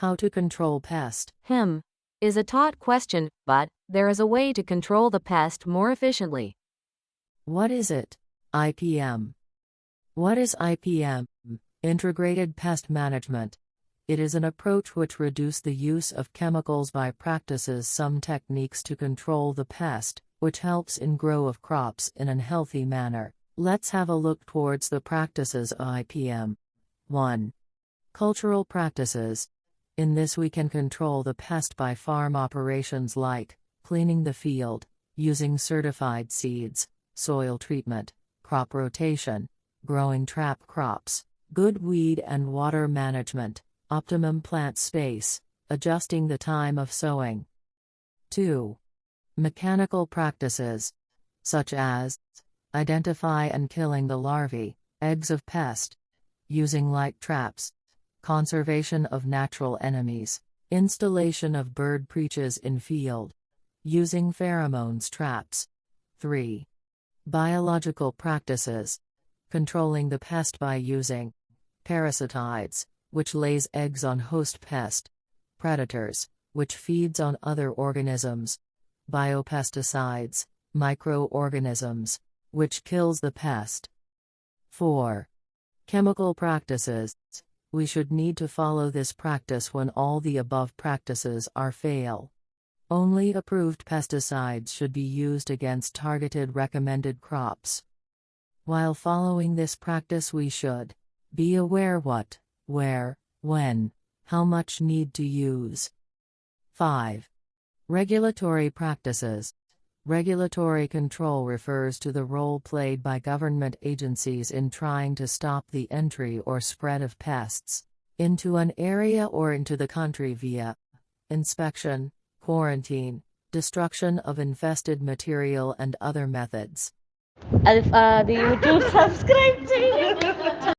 How to control pest. Is a taught question, but there is a way to control the pest more efficiently. What is it? IPM. What is IPM? Integrated Pest Management. It is an approach which reduces the use of chemicals by practices some techniques to control the pest, which helps in grow of crops in an healthy manner. Let's have a look towards the practices of IPM. 1. Cultural practices. In this we can control the pest by farm operations like cleaning the field, using certified seeds, soil treatment, crop rotation, growing trap crops, good weed and water management, optimum plant space, adjusting the time of sowing. 2. Mechanical practices, such as identify and killing the larvae, eggs of pest, using light traps, conservation of natural enemies, installation of bird breaches in field, using pheromones traps. 3. Biological practices, controlling the pest by using parasitoids, which lays eggs on host pest, predators, which feeds on other organisms, bio-pesticides, microorganisms, which kills the pest. 4. Chemical practices. We should need to follow this practice when all the above practices are fail. Only approved pesticides should be used against targeted recommended crops. While following this practice we should be aware what, where, when, how much need to use. 5. Regulatory practices. Regulatory control refers to the role played by government agencies in trying to stop the entry or spread of pests into an area or into the country via inspection, quarantine, destruction of infested material and other methods. The YouTube subscribe channel.